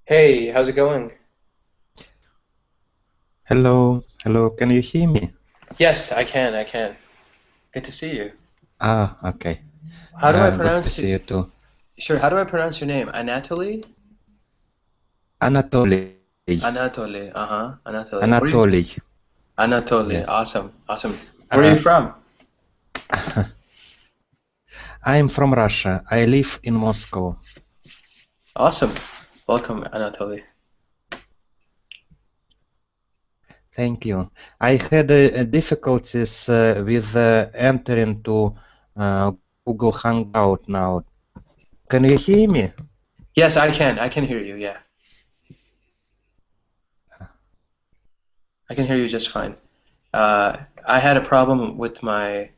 Hey, how's it going? Hello, hello, can you hear me? Yes, I can. Good to see you. Okay. How do I Good to pronounce see it? you too. Sure, how do I pronounce your name? Anatoly? Anatoly. Anatoly, Anatoly. Where are you? Anatoly. Anatoly, Yes. awesome, awesome. Where are Uh, you from? I'm from Russia. I live in Moscow. Awesome. Welcome, Anatoly. Thank you. I had difficulties with entering to uh, Google Hangout now. Can you hear me? Yes, I can. I can hear you, yeah. I can hear you just fine. I had a problem with my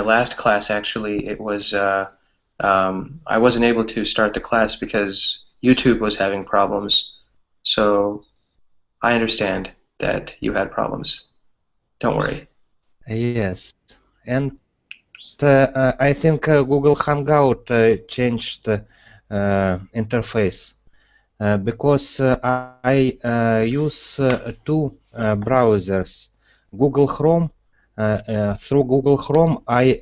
last class actually. It was I wasn't able to start the class because YouTube was having problems. So I understand that you had problems. Don't worry. Yes. And I think Google Hangout changed interface. Because I use two browsers, Google Chrome. Through Google Chrome, I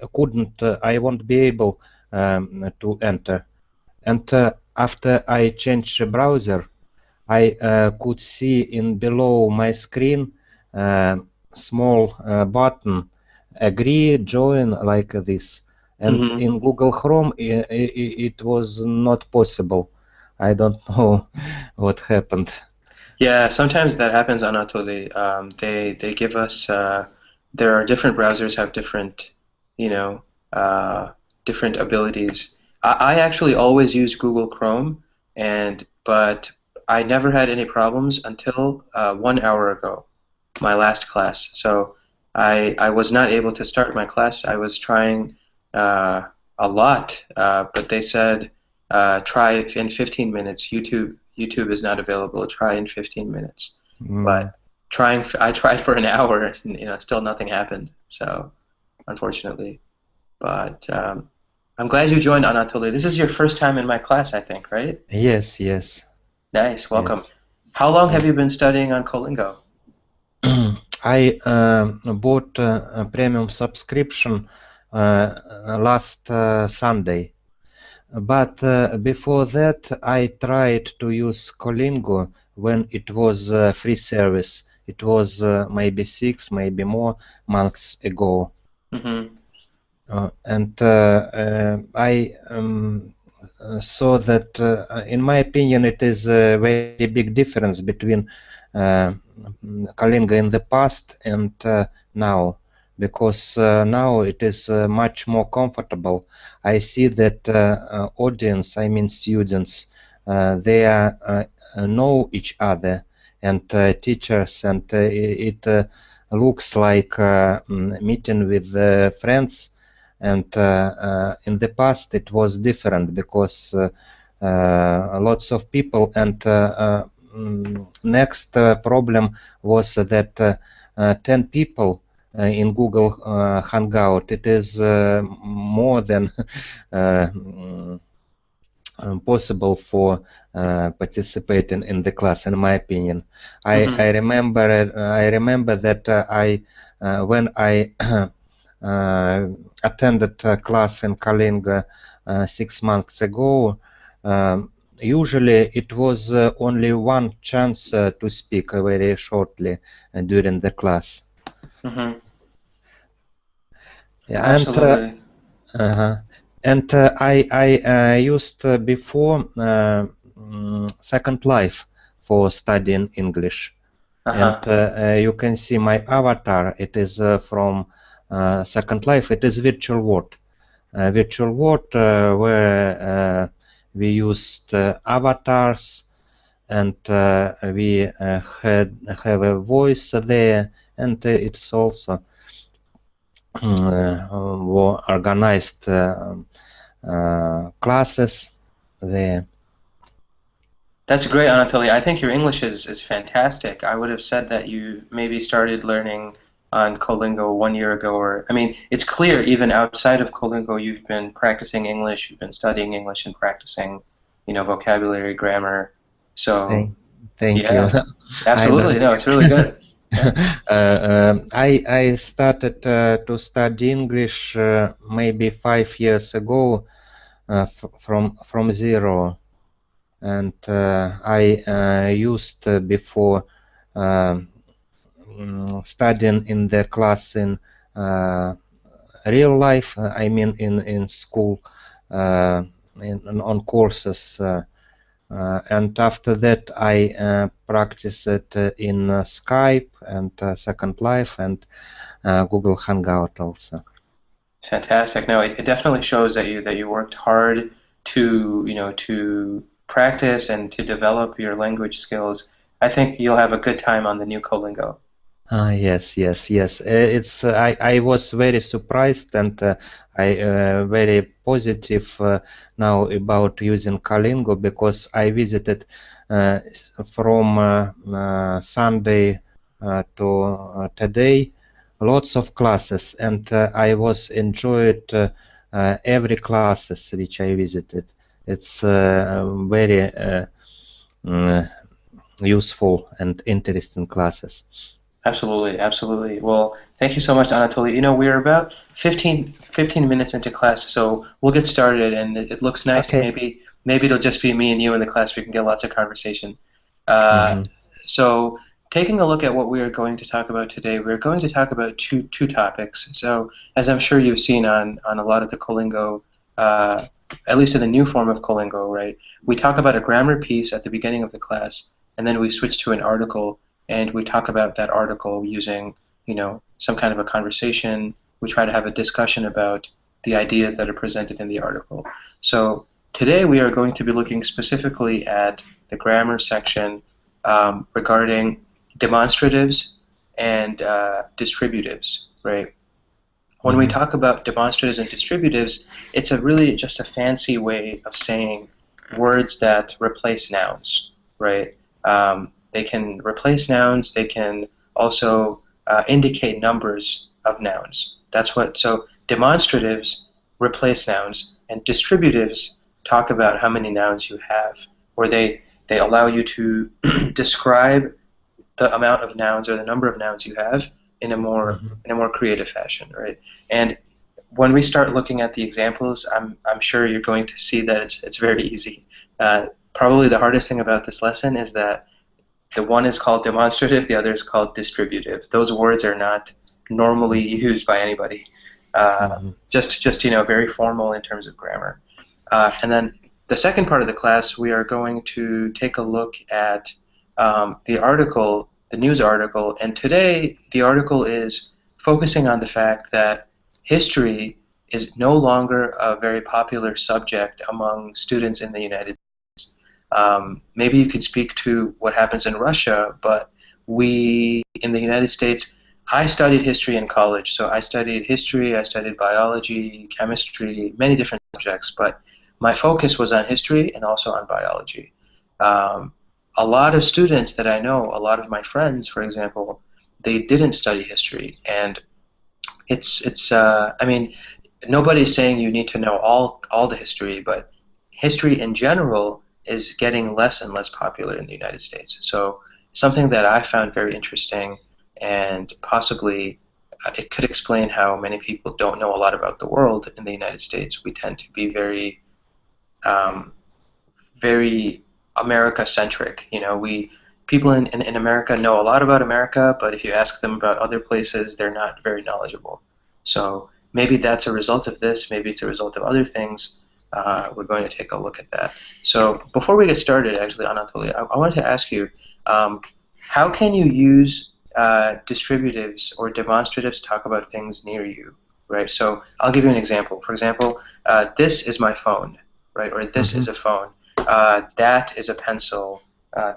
won't be able to enter. And after I change the browser, I could see in below my screen small button, agree, join, like this. And Hmm. in Google Chrome, it was not possible. I don't know what happened. Yeah, sometimes that happens on Anatoly. They give us there are different browsers have different, you know, different abilities. I actually always use Google Chrome, and but I never had any problems until 1 hour ago, my last class. So I was not able to start my class. I was trying uh, a lot, but they said try it in 15 minutes. YouTube is not available. Try in 15 minutes. Mm, But I tried for an hour, and still nothing happened. So unfortunately, but I'm glad you joined, Anatoly. This is your first time in my class, I think, right? yes, yes, Nice, welcome. yes. How long Yeah. have you been studying on Colingo? I bought a premium subscription last Sunday. But before that, I tried to use Colingo when it was free service. It was maybe 6, maybe more months ago. Hmm. And I saw that, in my opinion, it is a very big difference between uh, Kalinga in the past and now, because now it is much more comfortable. I see that audience, I mean students, they know each other, and teachers, and it looks like meeting with friends. And in the past it was different because lots of people. And next problem was that 10 people in Google Hangout, it is more than possible for participating in the class, in my opinion. I Hmm. remember that I when I attended a class in Kalinga 6 months ago. Usually it was only one chance to speak very shortly during the class. Hmm. Yeah, Absolutely. uh, and I used before Second Life for studying English. And Uh-huh. you can see my avatar. It is from Second Life. It is virtual world. Virtual world where we used avatars, and we had have a voice there, and it's also were organized classes there. That's great, Anatoly. I think your English is fantastic. I would have said that you maybe started learning on Colingo 1 year ago, or I mean, it's clear even outside of Colingo, you've been practicing English, you've been studying English and practicing, vocabulary, grammar. So, Thank, thank you. yeah, I know. absolutely. No, it's really good. Yeah. I started to study English maybe 5 years ago, from zero. And I used before um, studying in the class in uh, real life. I mean in school, uh, on courses. And after that, I practiced it in Skype and Second Life and Google Hangout also. Fantastic. No, it definitely shows that you worked hard to practice and to develop your language skills. I think you'll have a good time on the new Colingo. Yes, yes, yes. I was very surprised, and I very positive now about using Kalingo, because I visited from Sunday to today lots of classes, and I was enjoyed every classes which I visited. It's very mm, useful and interesting classes. Absolutely, absolutely. Well, thank you so much, Anatoly. We're about 15 minutes into class, so we'll get started, and it looks nice. Okay. Maybe it'll just be me and you in the class. We can get lots of conversation. Uh, Mhm. so, taking a look at what we are going to talk about today, we're going to talk about two topics. So, as I'm sure you've seen on a lot of the Colingo, uh, at least in the new form of Colingo, right? We talk about a grammar piece at the beginning of the class, and then we switch to an article and we talk about that article using, some kind of a conversation. We try to have a discussion about the ideas that are presented in the article. So today we are going to be looking specifically at the grammar section regarding demonstratives and distributives, right? When we Mhm. talk about demonstratives and distributives, it's a really just a fancy way of saying words that replace nouns, right? They can replace nouns. They can also indicate numbers of nouns. That's what. So demonstratives replace nouns, and distributives talk about how many nouns you have, or They allow you to describe the amount of nouns or the number of nouns you have Mhm. in a more creative fashion, right? And when we start looking at the examples, I'm sure you're going to see that it's very easy. Probably the hardest thing about this lesson is that the one is called demonstrative, the other is called distributive. Those words are not normally used by anybody. Mhm. Just very formal in terms of grammar. And then the second part of the class, we are going to take a look at the article, the news article, and today the article is focusing on the fact that history is no longer a very popular subject among students in the United States. Maybe you could speak to what happens in Russia, but we in the United States, I studied history in college, so I studied history, I studied biology, chemistry, many different subjects, but my focus was on history and also on biology. Um, a lot of students that I know, a lot of my friends, for example, they didn't study history, and I mean, nobody's saying you need to know all the history, but history in general is getting less and less popular in the United States. So something that I found very interesting, and possibly it could explain how many people don't know a lot about the world in the United States. We tend to be um, very America centric. We people in America know a lot about America, but if you ask them about other places, they're not very knowledgeable. So maybe that's a result of this. Maybe it's a result of other things. We're going to take a look at that. So before we get started, actually, Anatoly, I wanted to ask you, um, how can you use distributives or demonstratives to talk about things near you, right? So I'll give you an example. For example, this is my phone, right? Or this is Mhm. a phone. That is a pencil.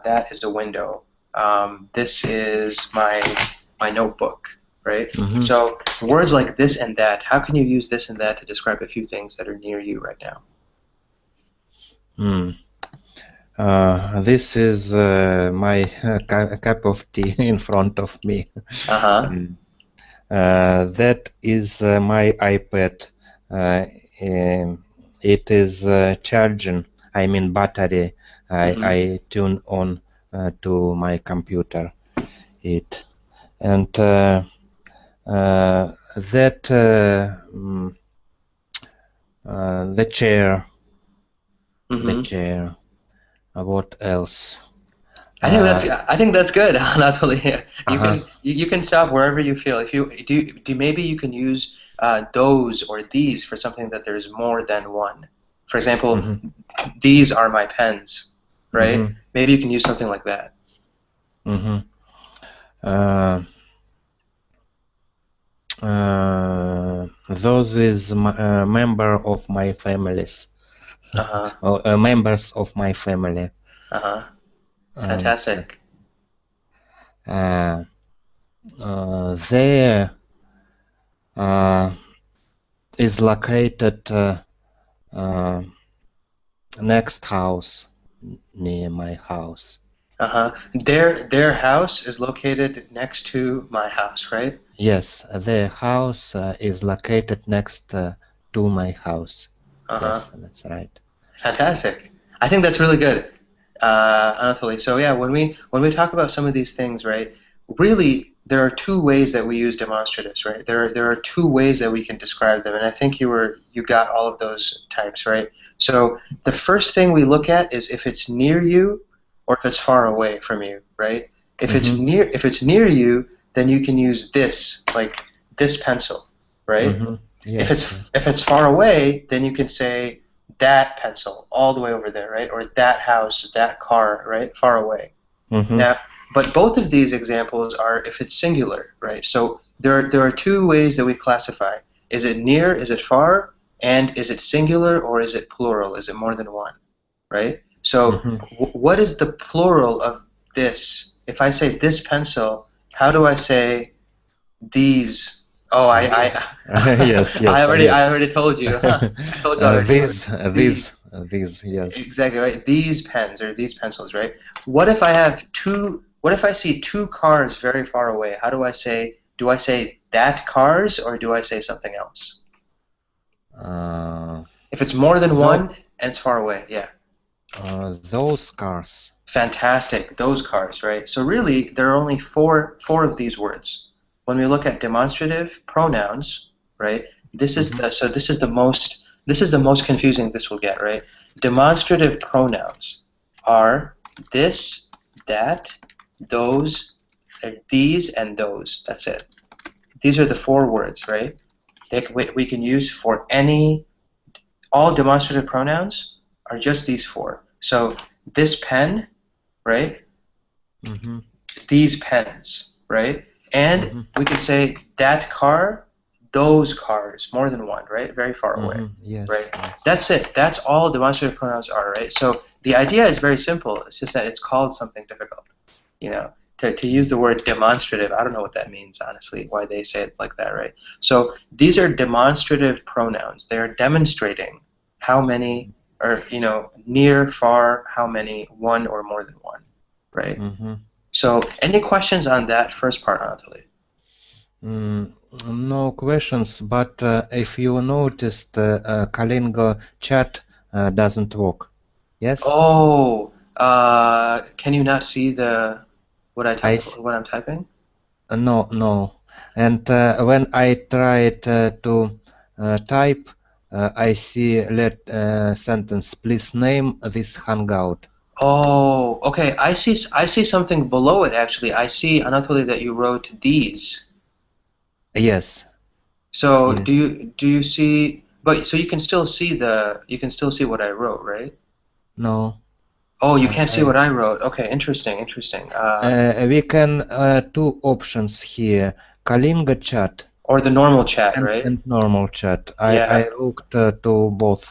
That is a window. This is my notebook, right? Mhm. So words like this and that, how can you use this and that to describe a few things that are near you right now? Mm. This is my cup of tea in front of me. Uh-huh. Mm. That is my iPad. Uh, it is charging. I mean battery. Mm-hmm. I tune on to my computer. It and that the chair. The Mm-hmm. chair. What else? I Uh, I think that's good, Anatoly. uh-huh. You can stop wherever you feel. If you do maybe you can use those or these for something that there's more than one. For example, Mhm. these are my pens, right? Mhm. Maybe you can use something like that. Mhm. Uh, those is member of my families, Uh-huh. or members of my family, Uh-huh. and Fantastic. uh, there uh, is located uh, next house near my house. Uh-huh. Their house is located next to my house, right? Yes, the house is located next to my house. Uh-huh. Yes, that's right. Fantastic. I think that's really good, Anatoly. So yeah, when we talk about some of these things, right? Really, there are two ways that we use demonstratives, right? There are two ways that we can describe them, and I think you got all of those types, right? So the first thing we look at is if it's near you or if it's far away from you, right? Mm-hmm. If it's near you, then you can use this, like this pencil, right? Mm-hmm. Yes, yes. If it's far away, then you can say that pencil all the way over there, right? Or that house, that car, right? Far away. Mm-hmm. Now, but both of these examples are if it's singular, right? So there are two ways that we classify. Is it near? Is it far? And is it singular or is it plural? Is it more than one, right? So Mm-hmm. what is the plural of this? If I say this pencil, how do I say these? Oh, This. Yes, yes, I yes. already told you. I told you already. This, These. this, yes. Exactly right. These pens or these pencils, right? What if I have two? What if I see two cars very far away? How do I say? Do I say that cars or do I say something else? Uh, If it's more than though, one and it's far away, yeah. those cars. Fantastic, those cars, right? So really, there are only four of these words. When we look at demonstrative pronouns, right? Mm-hmm. This is the most confusing this will get, right? Demonstrative pronouns are this, that, those, these, and those. That's it. These are the four words, right? We can use for all demonstrative pronouns are just these four. So this pen, right? Mm-hmm. These pens, right? And Mm-hmm. we could say that car, those cars, more than one, right? Very far away, Mm-hmm. Yes, right? yes. That's it. That's all demonstrative pronouns are, right? So the idea is very simple. It's just that it's called something difficult, you know. To use the word demonstrative, I don't know what that means, honestly, why they say it like that, right? So these are demonstrative pronouns. They are demonstrating how many, or, near, far, how many, one or more than one, right? Mm-hmm. So, any questions on that first part, Anatoly? Mm, no questions, but if you noticed, Kalingo chat doesn't work. Yes? Oh, can you not see the I s- what I'm typing? no, no. And when I tried to type, I see let sentence, please name this hangout. Oh, okay. I see something below it actually. I see, Anatoly, that you wrote these. Yes, So yes. do you see? But so you can still see what I wrote, right? No. Oh, you can't see I what I wrote. Okay, interesting, interesting. we can two options here, Kalinga chat Or the normal chat, right? and normal chat. I Yeah. looked to both.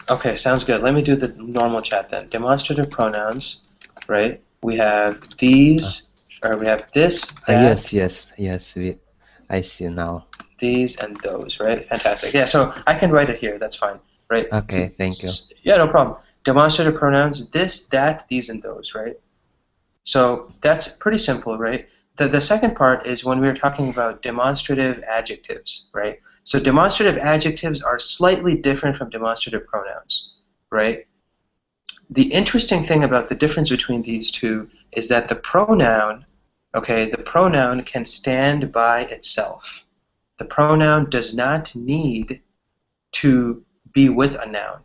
Okay, sounds good. Let me do the normal chat then. Demonstrative pronouns, right? We have Uh, these, or we have this, that, yes, yes, yes. I see now. these, and those, right? Fantastic. Yeah, so I can write it here. That's fine, right? So, Okay, thank you. yeah, no problem. Demonstrative pronouns, this, that, these, and those, right? So that's pretty simple, right? The second part is when we're talking about demonstrative adjectives, right? So demonstrative adjectives are slightly different from demonstrative pronouns, right? The interesting thing about the difference between these two is that the pronoun, okay, the pronoun can stand by itself. The pronoun does not need to be with a noun,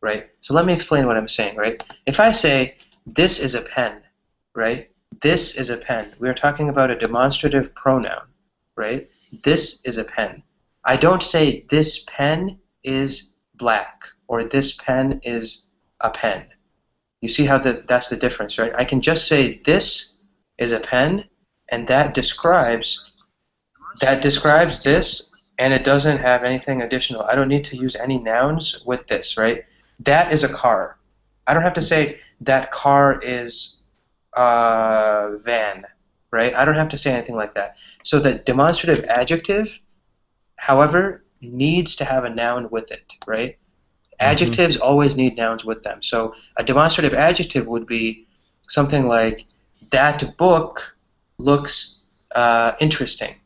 right? So let me explain what I'm saying, right? If I say, this is a pen, right? This is a pen. We're talking about a demonstrative pronoun, right? This is a pen. I don't say, this pen is black, or this pen is a pen. You see how that's the difference, right? I can just say this is a pen, and that describes this, and it doesn't have anything additional. I don't need to use any nouns with this, right? That is a car. I don't have to say that car is a van, right? I don't have to say anything like that. So the demonstrative adjective, however, needs to have a noun with it, right? Mm-hmm. Adjectives always need nouns with them. So a demonstrative adjective would be something like, that book looks interesting,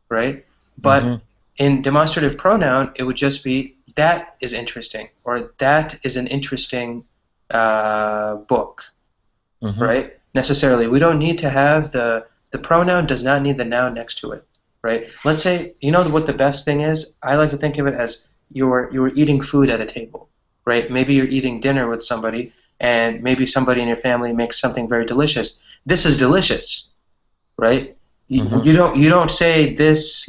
right? But Mm-hmm. in demonstrative pronoun, it would just be, that is interesting, or that is an interesting book, Mm-hmm. right? Necessarily. We don't need to have the pronoun does not need the noun next to it, right? Let's say, you know what the best thing is? I like to think of it as you're eating food at a table, right? Maybe you're eating dinner with somebody, and maybe somebody in your family makes something very delicious. This is delicious, right? Mm-hmm. You don't say this,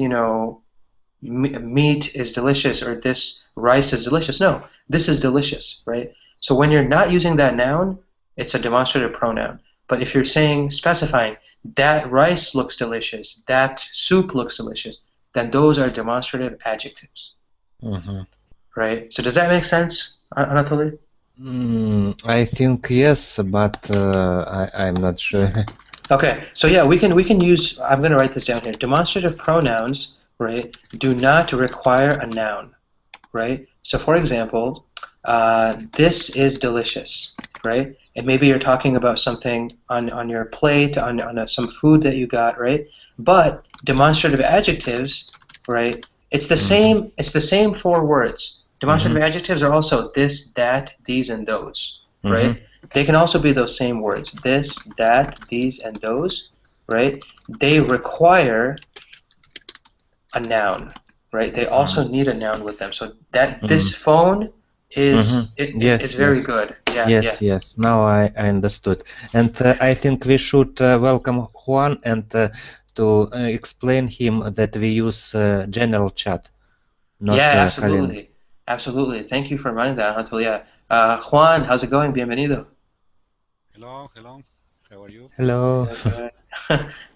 meat is delicious, or this rice is delicious. No, this is delicious, right? So when you're not using that noun, it's a demonstrative pronoun. But if you're specifying, that rice looks delicious, that soup looks delicious, then those are demonstrative adjectives, Mm-hmm. right? So does that make sense, Anatoly? I think yes, but I'm not sure. Okay, so yeah, we can use. I'm going to write this down here. Demonstrative pronouns, right, do not require a noun, right? So for example, this is delicious, right? And maybe you're talking about something on your plate, on some food that you got, right? But demonstrative adjectives, right? Mm-hmm. It's the same four words. Mm-hmm. Demonstrative adjectives are also this, that, these, and those, Mm-hmm. right? They can also be those same words. This, that, these, and those, right? They require a noun, right? They also Mm, need a noun with them. So that this mm, phone hmm. is Yes, very yes. good. Yeah, yeah. Yes, yes. Now I understood. And I think we should welcome Juan and to explain him that we use general chat, Yeah, not Kalin. absolutely. Absolutely. Thank you for running that, Anatolia. Juan, how's it going? Bienvenido. Hello, hello. How are you? Hello. Good, good.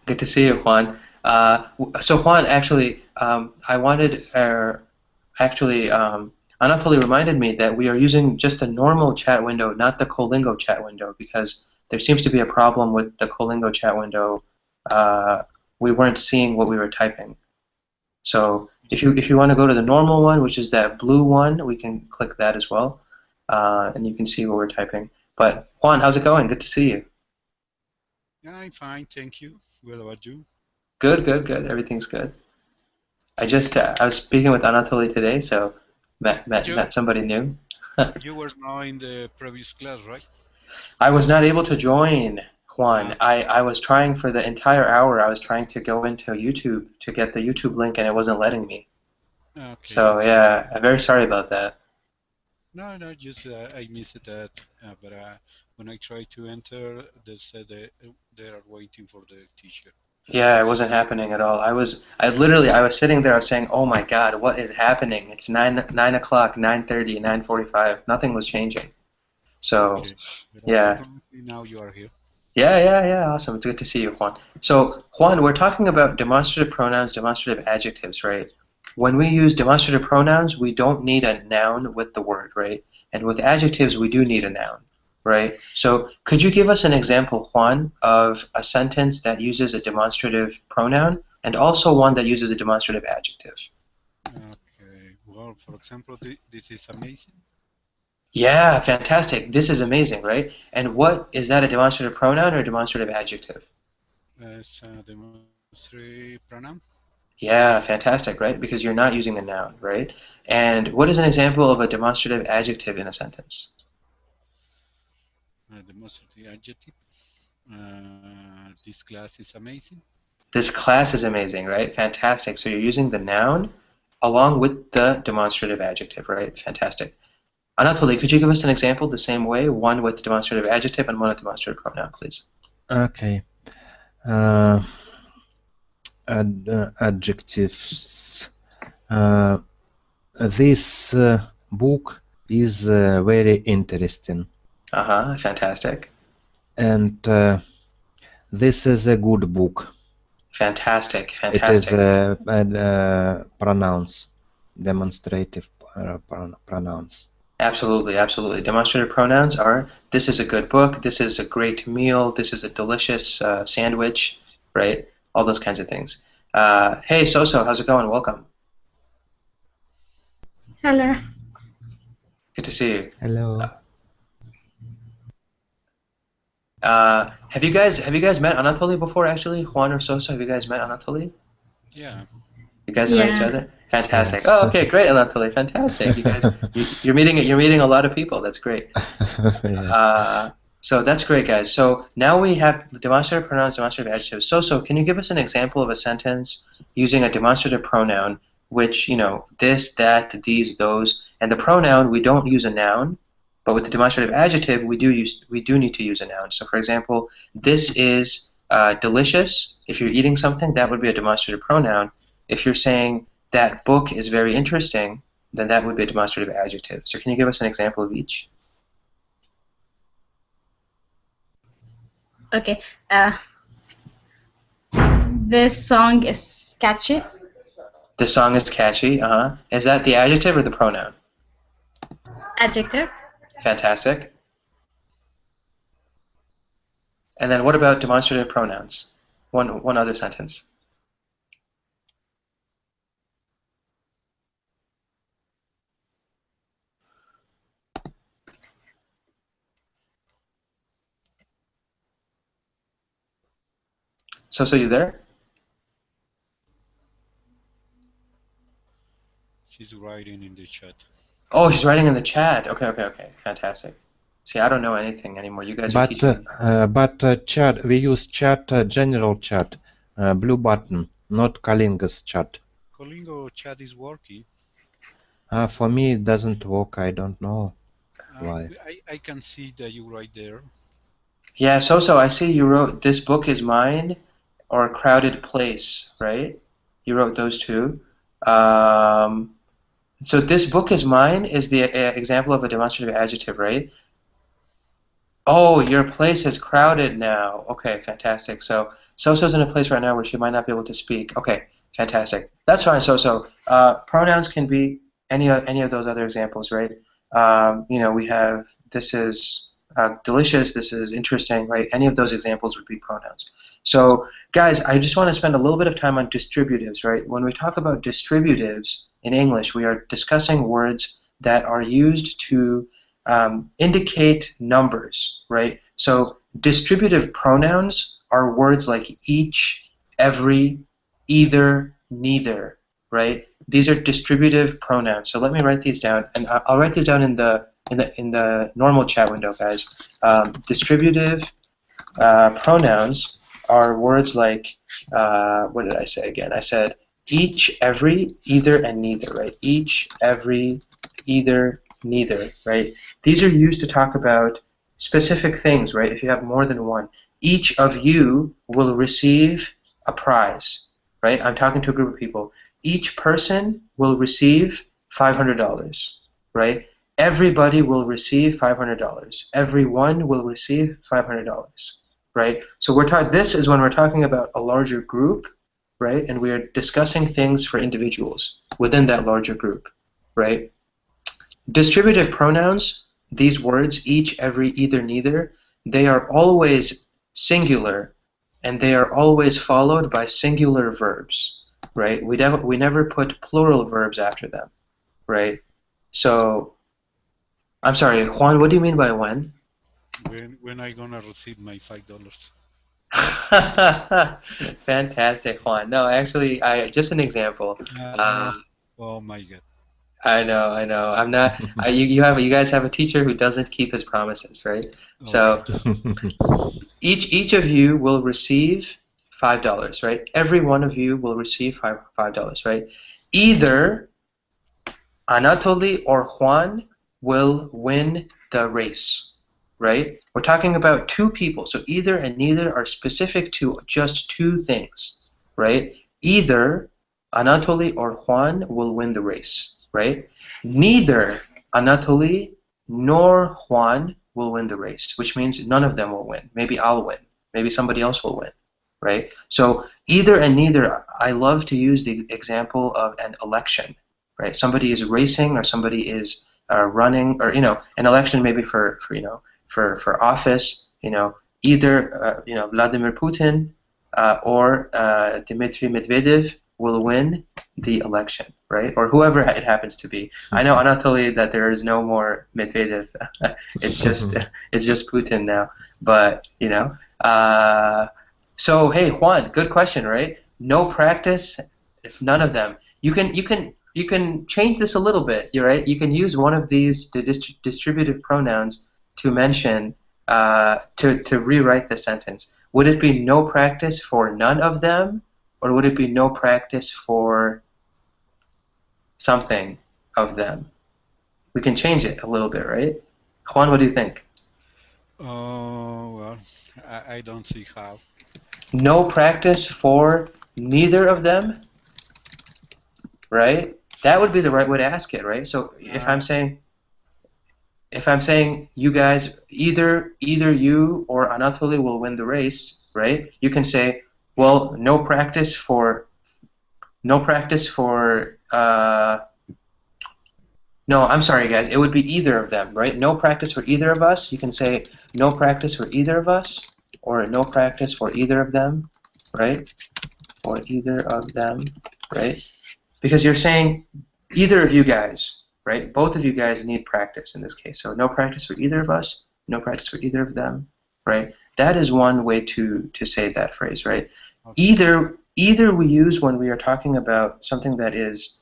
Good to see you, Juan. So Juan, actually, I wanted, actually, Anatoly reminded me that we are using just a normal chat window, not the Colingo chat window, because there seems to be a problem with the Colingo chat window. Uh, we weren't seeing what we were typing. So if you want to go to the normal one, which is that blue one, we can click that as well, and you can see what we're typing. But Juan, how's it going? Good to see you. Yeah, I'm fine, thank you. What about you? Good, good, good. Everything's good. I was speaking with Anatoly today, so met You somebody new. you were now in the previous class, right? I was not able to join, Juan. Okay, I was trying for the entire hour. I was trying to go into YouTube to get the YouTube link, and it wasn't letting me. okay, So okay. yeah, I'm very sorry about that. No, no, just I missed that. But when I tried to enter, they said they are waiting for the teacher. Yeah, it wasn't So, happening at all. I was sitting there, I was saying, "Oh my God, what is happening? It's 9 o'clock, 9:30, 9:45. Nothing was changing." So, okay. But yeah. unfortunately, now you are here. Yeah, yeah, yeah. Awesome. It's good to see you, Juan. So, Juan, we're talking about demonstrative pronouns, demonstrative adjectives, right? When we use demonstrative pronouns, we don't need a noun with the word, right? And with adjectives, we do need a noun, right? So, could you give us an example, Juan, of a sentence that uses a demonstrative pronoun and also one that uses a demonstrative adjective? Okay. Well, for example, this is amazing. Yeah, fantastic. This is amazing, right? And what is that, a demonstrative pronoun or a demonstrative adjective? As a demonstrate pronoun. Yeah, fantastic, right? Because you're not using a noun, right? And what is an example of a demonstrative adjective in a sentence? Demonstrative adjective. This class is amazing. This class is amazing, right? Fantastic. So you're using the noun along with the demonstrative adjective, right? Fantastic. Anatoly, could you give us an example the same way, one with demonstrative adjective and one with demonstrative pronoun, please? Okay. Uh, Adjectives. Uh, this book is very interesting, Uh-huh, fantastic. and this is a good book. Fantastic, It is fantastic. pronouns, demonstrative pronouns. Absolutely, absolutely. Demonstrative pronouns are this is a good book, this is a great meal, this is a delicious sandwich, right? All those kinds of things. Hey, Soso, how's it going? Welcome. Hello. Good to see you. Hello. Have you guys met Anatoly before, actually? Juan or Soso, have you guys met Anatoly? Yeah. You guys have met each Yeah. other? Fantastic. Yes. Oh, okay, great, Anatoly. Fantastic. You're meeting a lot of people. That's great. Yeah. Uh, so that's great, guys. So now we have the demonstrative pronouns, demonstrative adjectives. So, can you give us an example of a sentence using a demonstrative pronoun, which, this, that, these, those, and the pronoun, we don't use a noun, but with the demonstrative adjective, we do need to use a noun. So, for example, this is delicious. If you're eating something, that would be a demonstrative pronoun. If you're saying that book is very interesting, then that would be a demonstrative adjective. So, can you give us an example of each? Okay. This song is catchy. The song is catchy. Uh-huh. Is that the adjective or the pronoun? Adjective. Fantastic. And then what about demonstrative pronouns? One other sentence. So you there? She's writing in the chat. Oh, she's writing in the chat. Okay, okay, okay. Fantastic. See, I don't know anything anymore. You guys are teaching me. But chat, we use chat, general chat, blue button, not Kalinga's chat. Colingo chat is working. For me, it doesn't work. I don't know why. I can see that you right there. Yeah, so I see you wrote "This book is mine" or "Crowded place," right? You wrote those two. Um, so "this book is mine" is the example of a demonstrative adjective, right? Oh, your place is crowded now. Okay, fantastic. So Soso's in a place right now where she might not be able to speak. Okay, fantastic. That's fine, Soso. Pronouns can be any of those other examples, right? You know, we have this is delicious, this is interesting, right? Any of those examples would be pronouns. So, guys, I just want to spend a little bit of time on distributives, right? When we talk about distributives in English, we are discussing words that are used to indicate numbers, right? So distributive pronouns are words like each, every, either, neither, right? These are distributive pronouns. So let me write these down, and I'll write these down in the normal chat window, guys. Distributive pronouns are words like what did I say again? I said each, every, either, and neither, right? Each, every, either, neither, right? These are used to talk about specific things, right? If you have more than one. Each of you will receive a prize, right? I'm talking to a group of people. Each person will receive $500, right? Everybody will receive $500. Everyone will receive $500, right? So we're talking. This is when we're talking about a larger group, right? And we are discussing things for individuals within that larger group, right? Distributive pronouns, these words, each, every, either, neither, they are always singular, and they are always followed by singular verbs, right? We never put plural verbs after them, right? So, I'm sorry, Juan, what do you mean by when? When I gonna receive my $5? Fantastic, Juan. No, actually, I just an example. Uh, Um, oh my God. I know, I know. I'm not. You guys have a teacher who doesn't keep his promises, right? Okay. So each of you will receive $5, right? Every one of you will receive $5, right? Either Anatoly or Juan will win the race, right? We're talking about two people, so either and neither are specific to just two things, right? Either Anatoly or Juan will win the race, right? Neither Anatoly nor Juan will win the race, which means none of them will win. Maybe I'll win. Maybe somebody else will win, right? So either and neither, I love to use the example of an election, right? Somebody is racing or somebody is running, or an election maybe for office. Either Vladimir Putin or Dmitry Medvedev will win the election, right? Or whoever it happens to be. I know, Anatoly, that there is no more Medvedev. It's just Putin now. But so hey, Juan, good question, right? No practice, none of them. You can change this a little bit. You're right. You can use one of these distributive pronouns to mention to rewrite the sentence. Would it be no practice for none of them, or would it be no practice for something of them? We can change it a little bit, right? Juan, what do you think? Oh, well, I don't see how. No practice for neither of them, right? That would be the right way to ask it, right? So if I'm saying you guys, either you or Anatoly will win the race, right? You can say, well, no practice for no, I'm sorry, guys. It would be either of them, right? No practice for either of us. You can say no practice for either of us, or no practice for either of them, right? Or either of them, right? Because you're saying either of you guys, right? Both of you guys need practice in this case. So no practice for either of us, no practice for either of them, right? That is one way to say that phrase, right? Okay. Either we use when we are talking about something that is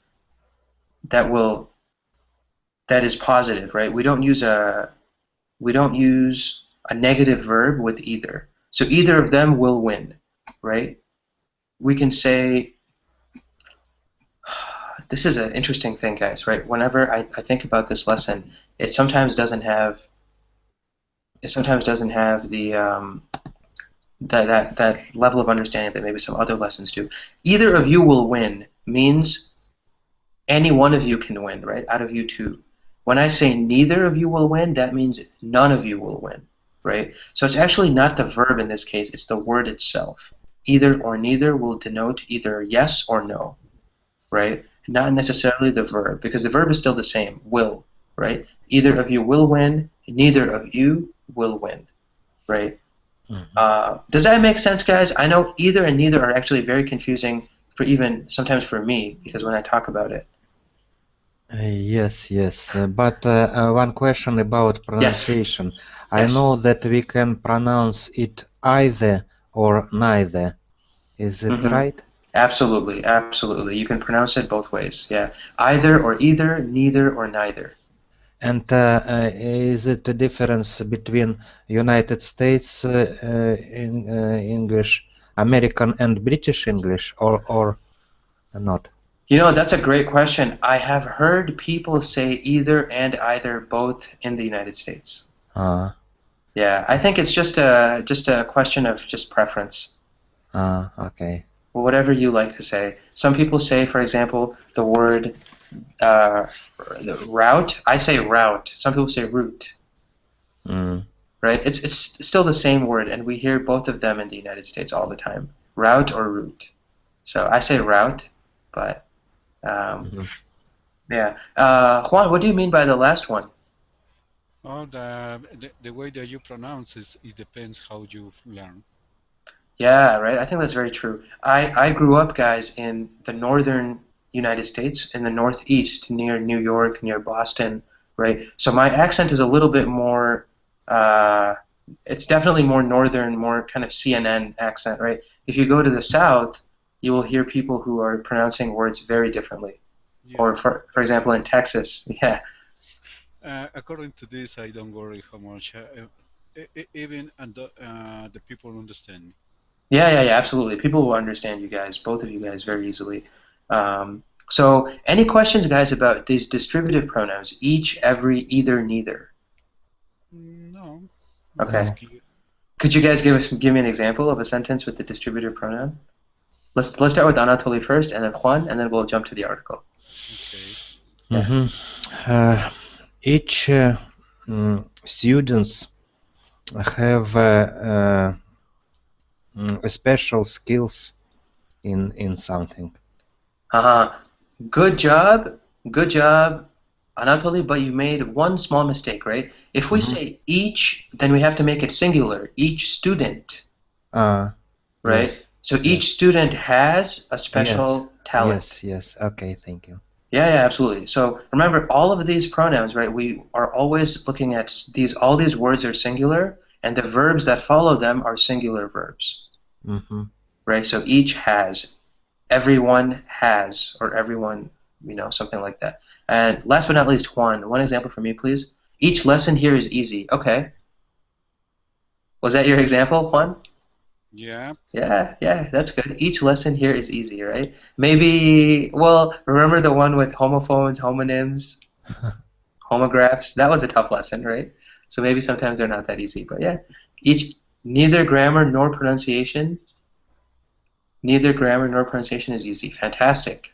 positive, right? We don't use we don't use a negative verb with either. So either of them will win, right? We can say, this is an interesting thing, guys, right? Whenever I think about this lesson, it sometimes doesn't have that level of understanding that maybe some other lessons do. Either of you will win means any one of you can win, right? Out of you two. When I say neither of you will win, that means none of you will win, right? So it's actually not the verb in this case, it's the word itself. Either or neither will denote either yes or no, right? Not necessarily the verb, because the verb is still the same, will, right? Either of you will win, neither of you will win, right? Does that make sense, guys? I know either and neither are actually very confusing for even sometimes for me, because when I talk about it. Yes, yes. But one question about Yes. pronunciation. I Yes. know that we can pronounce it either or neither. Is it right? Absolutely, absolutely. You can pronounce it both ways. Yeah. Either or either, neither or neither. And is it a difference between United States English, American and British English, or not? You know, that's a great question. I have heard people say either and either both in the United States. Yeah, I think it's just a question of just preference. Okay. Whatever you like to say. Some people say, for example, the word the route. I say route. Some people say route. Right? It's still the same word, and we hear both of them in the United States all the time. Route or route. So I say route, but yeah. Juan, what do you mean by the last one? Oh, the way that you pronounce it depends how you learn. Yeah, right. I think that's very true. I grew up, guys, in the northern United States, in the Northeast, near New York, near Boston, right? So my accent is a little bit more, it's definitely more northern, more kind of CNN accent, right? If you go to the South, you will hear people who are pronouncing words very differently. Yeah. Or, for example, in Texas, yeah. According to this, I don't worry how much. Even the people understand me. Yeah, absolutely. People will understand you guys, both of you guys, very easily. So, any questions, guys, about these distributive pronouns? Each, every, either, neither. No. Okay. Could you guys give me an example of a sentence with the distributive pronoun? Let's start with Anatoly first, and then Juan, and then we'll jump to the article. Okay. Yeah. Each students have special skills in something. Good job, Anatoly, but you made one small mistake, right? If we say each, then we have to make it singular. Each student, right? Yes. So each student has a special talent. Yes. Okay, thank you. Yeah, absolutely. So remember, all of these pronouns, right? We are always looking at these. All these words are singular, and the verbs that follow them are singular verbs. Right? So each has, everyone has, or everyone, something like that. And last but not least, Juan, one example for me, please. Each lesson here is easy. Okay. Was that your example, Juan? Yeah. Yeah, that's good. Each lesson here is easy, right? Maybe, well, remember the one with homophones, homonyms, homographs? That was a tough lesson, right? So maybe sometimes they're not that easy, but yeah. Neither grammar nor pronunciation. Neither grammar nor pronunciation is easy. Fantastic.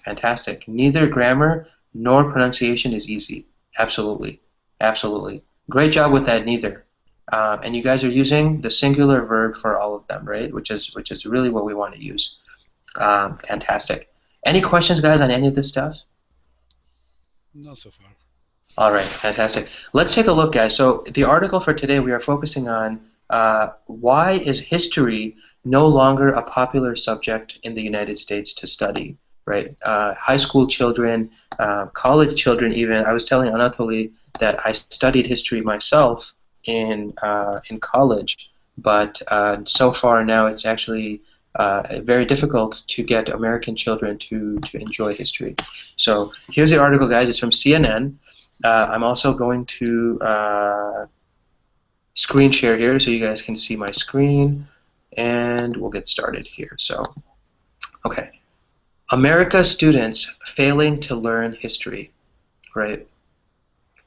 Neither grammar nor pronunciation is easy. Absolutely. Great job with that, neither. And you guys are using the singular verb for all of them, right? Which is really what we want to use. Fantastic. Any questions, guys, on any of this stuff? Not so far. All right, fantastic. Let's take a look, guys. So the article for today, we are focusing on why is history no longer a popular subject in the United States to study, right? High school children, college children even. I was telling Anatoly that I studied history myself in college, but so far now it's actually very difficult to get American children to enjoy history. So here's the article, guys. It's from CNN. I'm also going to screen share here so you guys can see my screen, and we'll get started here. So, okay. America students failing to learn history, right?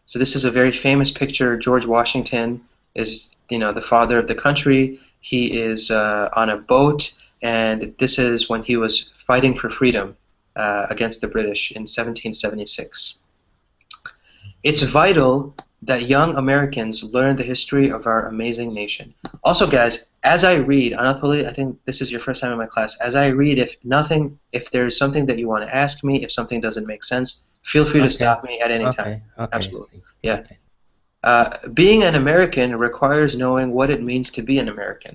So this is a very famous picture. George Washington is, the father of the country. He is on a boat, and this is when he was fighting for freedom against the British in 1776. It's vital that young Americans learn the history of our amazing nation. Also, guys, as I read, Anatoly, I think this is your first time in my class. As I read, if there's something that you want to ask me, if something doesn't make sense, feel free to Okay. stop me at any time. Okay. Absolutely. Yeah. Okay. Being an American requires knowing what it means to be an American.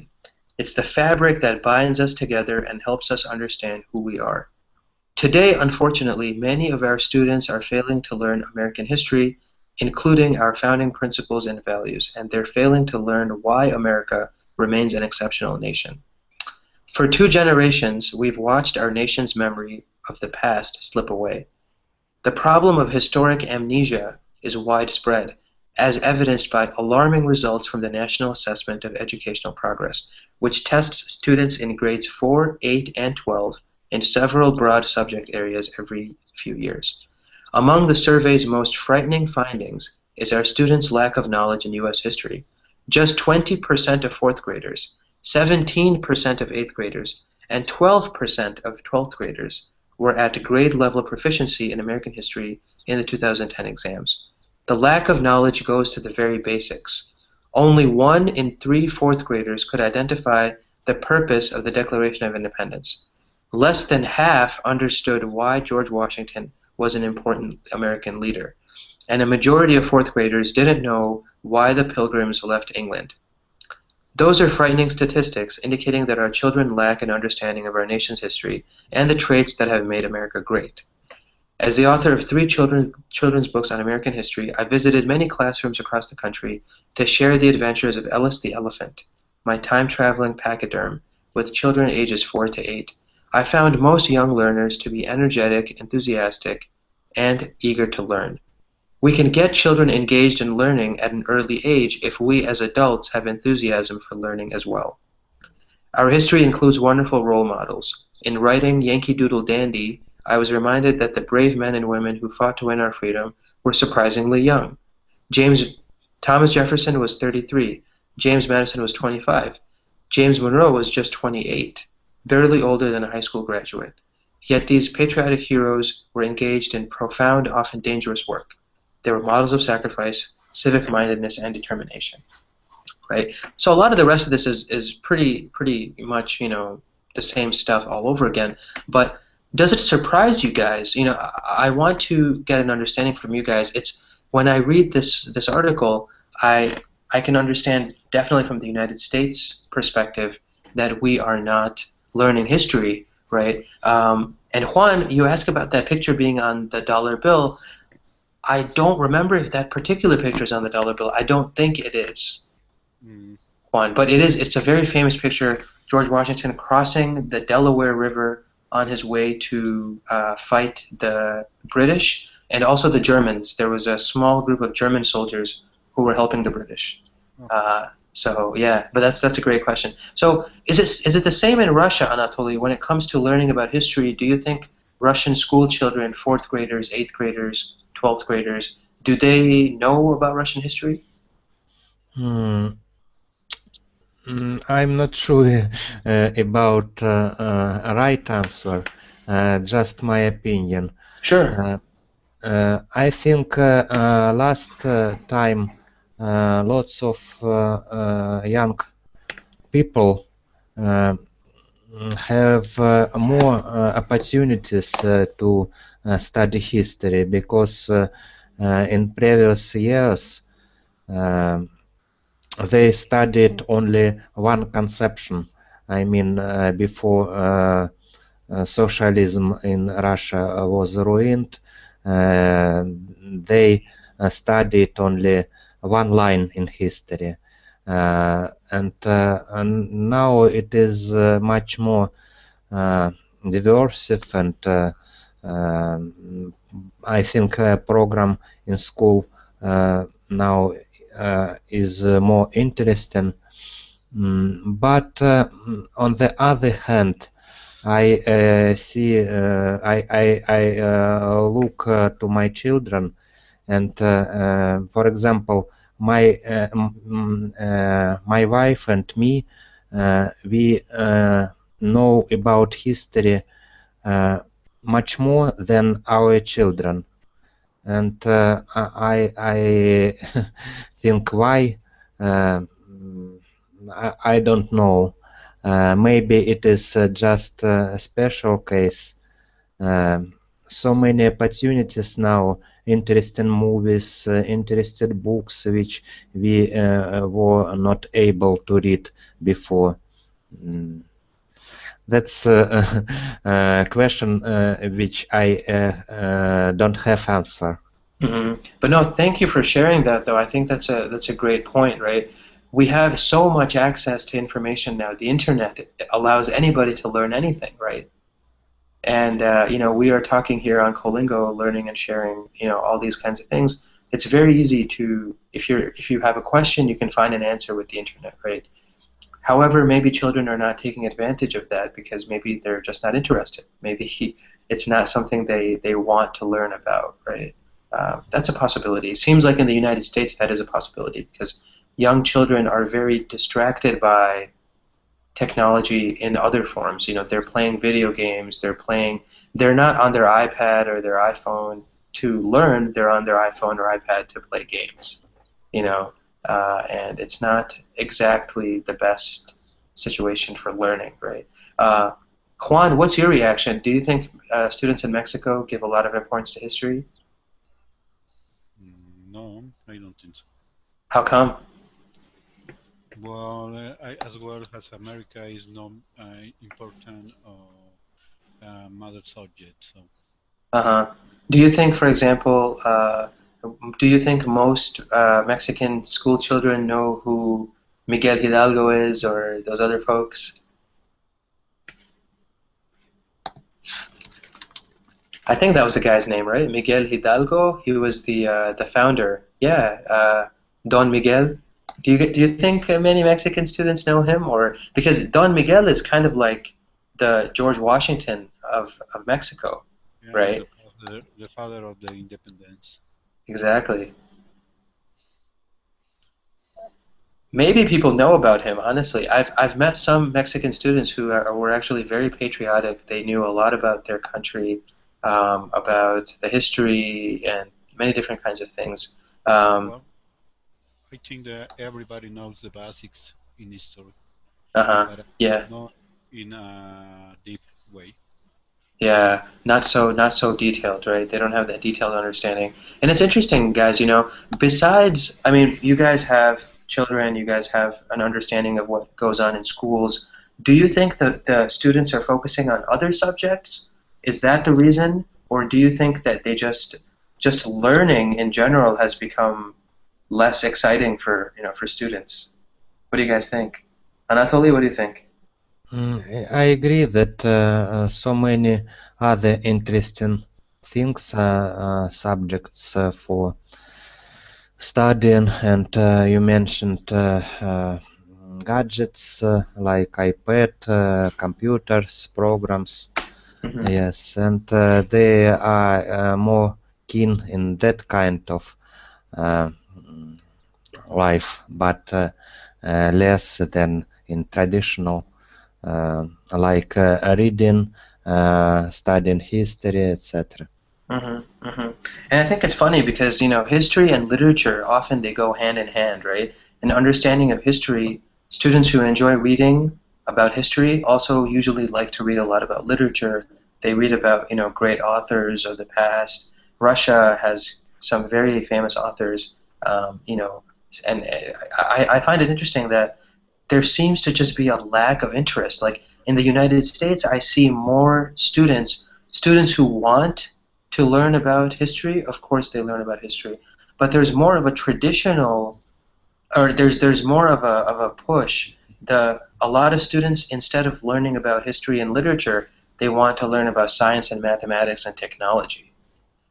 It's the fabric that binds us together and helps us understand who we are. Today, unfortunately, many of our students are failing to learn American history, including our founding principles and values, and they're failing to learn why America remains an exceptional nation. For 2 generations, we've watched our nation's memory of the past slip away. The problem of historic amnesia is widespread, as evidenced by alarming results from the National Assessment of Educational Progress, which tests students in grades 4, 8, and 12 in several broad subject areas every few years. Among the survey's most frightening findings is our students' lack of knowledge in U.S. history. Just 20% of 4th graders, 17% of 8th graders, and 12% of 12th graders were at grade level proficiency in American history in the 2010 exams. The lack of knowledge goes to the very basics. Only 1 in 3 4th graders could identify the purpose of the Declaration of Independence. Less than half understood why George Washington was an important American leader, and a majority of 4th graders didn't know why the Pilgrims left England. Those are frightening statistics indicating that our children lack an understanding of our nation's history and the traits that have made America great. As the author of 3 children's books on American history, I visited many classrooms across the country to share the adventures of Ellis the Elephant, my time-traveling pachyderm, with children ages 4 to 8. I found most young learners to be energetic, enthusiastic, and eager to learn. We can get children engaged in learning at an early age if we as adults have enthusiasm for learning as well. Our history includes wonderful role models. In writing Yankee Doodle Dandy, I was reminded that the brave men and women who fought to win our freedom were surprisingly young. Thomas Jefferson was 33. James Madison was 25. James Monroe was just 28, barely older than a high school graduate. Yet these patriotic heroes were engaged in profound, often dangerous work. They were models of sacrifice, civic-mindedness, and determination. Right? So a lot of the rest of this is pretty much, the same stuff all over again. But does it surprise you guys? I want to get an understanding from you guys. It's when I read this article, I can understand definitely from the United States perspective that we are not learning history, right? And Juan, you asked about that picture being on the dollar bill. I don't remember if that particular picture is on the dollar bill. I don't think it is, Juan, but it is. It's a very famous picture. George Washington crossing the Delaware River on his way to fight the British and also the Germans. There was a small group of German soldiers who were helping the British. So yeah, but that's a great question. So is it the same in Russia, Anatoly? When it comes to learning about history, do you think Russian school children, 4th graders, 8th graders, 12th graders, do they know about Russian history? I'm not sure about a right answer, just my opinion. Sure. I think last time lots of young people have more opportunities to study history because in previous years they studied only one conception. I mean, before socialism in Russia was ruined, they studied only one line in history. And now it is much more diverse, and I think program in school now is more interesting. But on the other hand, I see I look to my children, and for example, my wife and me, we know about history uh, much more than our children, and I think why. Uh, I don't know. Maybe it is just a special case. Um, so many opportunities now, interesting movies, interesting books which we were not able to read before. Mm. That's a question which I don't have answer. But no, thank you for sharing that, though. I think that's a great point, right? We have so much access to information now. The internet allows anybody to learn anything, right? And we are talking here on Colingo, learning and sharing, all these kinds of things. It's very easy to, if you have a question, you can find an answer with the internet, right? However, maybe children are not taking advantage of that because maybe they're just not interested. Maybe it's not something they want to learn about, right? That's a possibility. It seems like in the United States that is a possibility because young children are very distracted by technology in other forms. They're playing video games, they're not on their iPad or their iPhone to learn, they're on their iPhone or iPad to play games, and it's not exactly the best situation for learning, right? Juan, what's your reaction? Do you think students in Mexico give a lot of importance to history? No, I don't think so. How come? Well, as well as America is not important mother subject. So Uh-huh. Do you think, for example, do you think most Mexican school children know who Miguel Hidalgo is or those other folks? I think that was the guy's name, right? Miguel Hidalgo. He was the founder. Yeah, Don Miguel. Do you think many Mexican students know him, or because Don Miguel is kind of like the George Washington of Mexico, yeah, it's right? the father of the independence. Exactly. Maybe people know about him, honestly. I've met some Mexican students who were actually very patriotic. They knew a lot about their country, about the history, and many different kinds of things. Um, Well, I think that everybody knows the basics in history, uh-huh. but Yeah. not in a deep way. Yeah, not so detailed, right? They don't have that detailed understanding. And it's interesting, guys, besides, I mean, you guys have children, you guys have an understanding of what goes on in schools. Do you think that the students are focusing on other subjects? Is that the reason? Or do you think that they just learning in general has become less exciting for students? What do you guys think? Anatoly, what do you think? I agree that so many other interesting things, subjects for studying, and you mentioned gadgets like iPad, computers, programs. Hmm. Yes, and they are more keen in that kind of uh, life, but less than in traditional, like reading, studying history, etc. Hmm. Hmm. And I think it's funny because, history and literature often they go hand in hand, right? An understanding of history, students who enjoy reading about history also usually like to read a lot about literature. They read about, great authors of the past. Russia has some very famous authors, and I find it interesting that there seems to just be a lack of interest. Like in the United States, I see more students who want to learn about history. Of course, they learn about history, but there's more of a traditional, or there's more of a push. A lot of students, instead of learning about history and literature, they want to learn about science and mathematics and technology.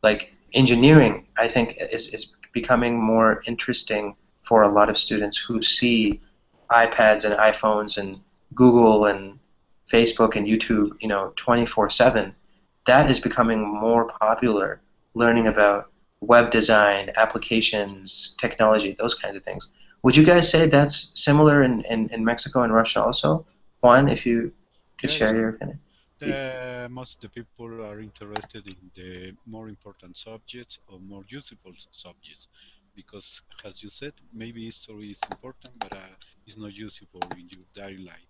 Like engineering, I think is becoming more interesting for a lot of students who see iPads and iPhones and Google and Facebook and YouTube, 24/7. That is becoming more popular, learning about web design, applications, technology, those kinds of things. Would you guys say that's similar in Mexico and Russia also? Juan, if you could Yeah, share yeah. your opinion. Most of the people are interested in the more important subjects or more useful subjects because, as you said, maybe history is important, but it's not useful in your daily life.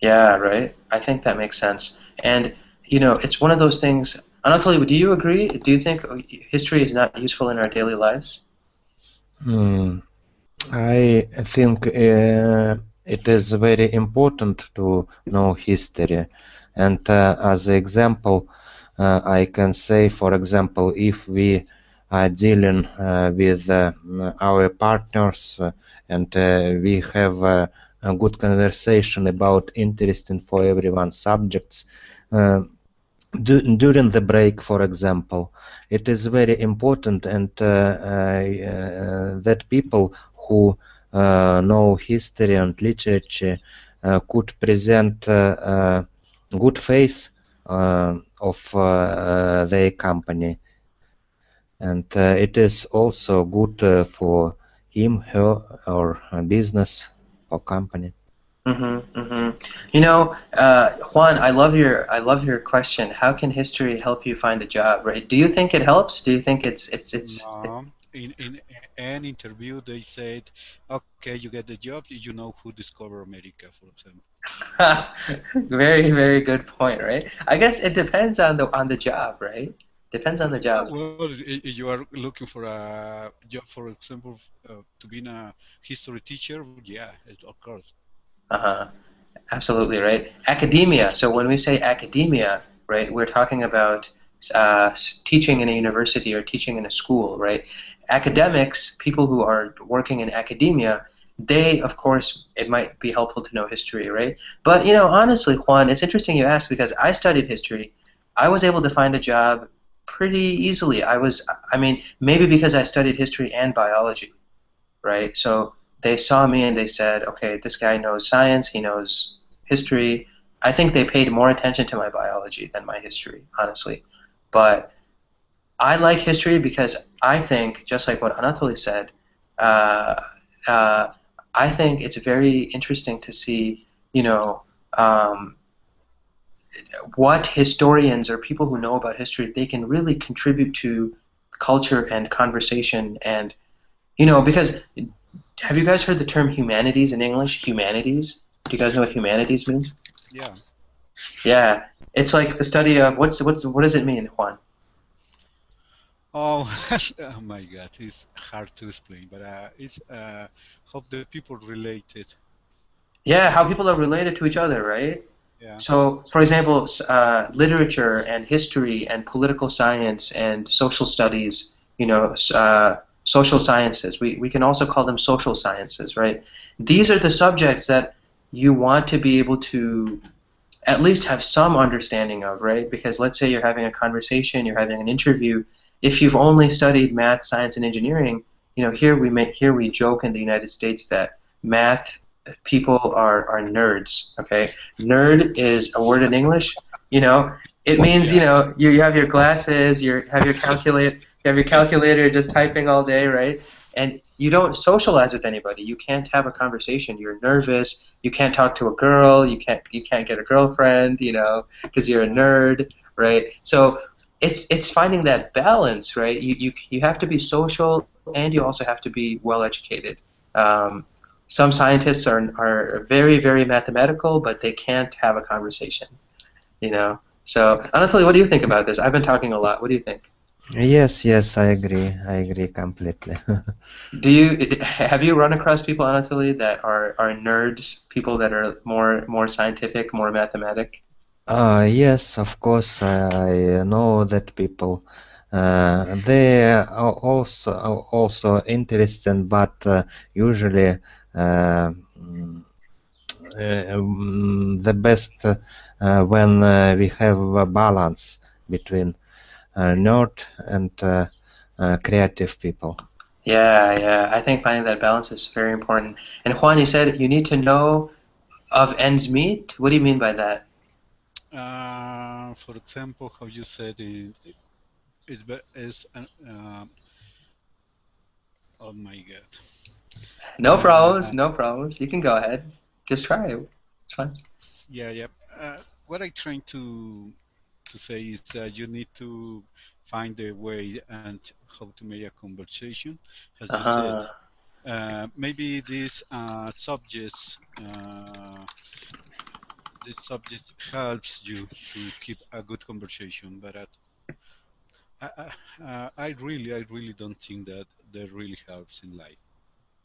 Yeah, right. I think that makes sense. And, it's one of those things. Anatoly, do you agree? Do you think history is not useful in our daily lives? Hmm. I think it is very important to know history, and as an example, I can say, for example, if we are dealing with our partners and we have a good conversation about interesting for everyone subjects, uh, during the break, for example, it is very important and that people who know history and literature could present good face of their company, and it is also good for him, her, or business or company. Mm-hmm, mm-hmm. Juan, I love your question. How can history help you find a job, right? Do you think it helps? Do you think it's No, in an interview, they said, "Okay, you get the job. You know who discovered America, for example." very, very good point, right? I guess it depends on the job, right? Depends on the Yeah, job. well, if you are looking for a job, for example, to be a history teacher, yeah, of course. Uh-huh. Absolutely, right? Academia. So when we say academia, right, we're talking about teaching in a university or teaching in a school, right? Academics, people who are working in academia, they, of course, it might be helpful to know history, right? But, honestly, Juan, it's interesting you ask because I studied history. I was able to find a job pretty easily. I mean, maybe because I studied history and biology, right? So they saw me and they said, okay, this guy knows science, he knows history. I think they paid more attention to my biology than my history, honestly. But I like history because I think, just like what Anatoly said, uh, uh, I think it's very interesting to see, you know, um, what historians or people who know about history, they can really contribute to culture and conversation and because have you guys heard the term humanities in English? Humanities? Do you guys know what humanities means? Yeah. Yeah, it's like the study of what does it mean, Juan? Oh, oh my God, it's hard to explain, but it's how the people related Yeah, to how the people are related to each other, right? yeah. So, for example, literature and history and political science and social studies, social sciences. We can also call them social sciences, right? These are the subjects that you want to be able to at least have some understanding of, right? Because let's say you're having a conversation, you're having an interview. If you've only studied math, science, and engineering, here we joke in the United States that math people are nerds. Okay, nerd is a word in English. You know, it means Yeah, you have your glasses, you have your calculator, just typing all day, right? And you don't socialize with anybody. You can't have a conversation. You're nervous. You can't talk to a girl. You can't get a girlfriend, because you're a yeah, nerd, right? So it's finding that balance, right? You have to be social and you also have to be well educated. Um, some scientists are very, very mathematical, but they can't have a conversation, you know. So Anatoly, what do you think about this? I've been talking a lot. What do you think? Yes, yes, I agree. I agree completely. Have you run across people, Anatoly, that are nerds, people that are more scientific, more mathematic? Yes, of course, I know that people they are also interesting, but usually the best when we have a balance between nerd and creative people. Yeah, yeah. I think finding that balance is very important. And Juan, you said you need to know of ends meet. What do you mean by that? For example, how you said oh my God. No Uh, problems, no problems. You can go ahead. Just try it. It's fine. yeah, yeah. What I trying to say is that you need to find a way and how to make a conversation, as you said. Uh-huh. Maybe this subject helps you to keep a good conversation, but I really don't think that really helps in life.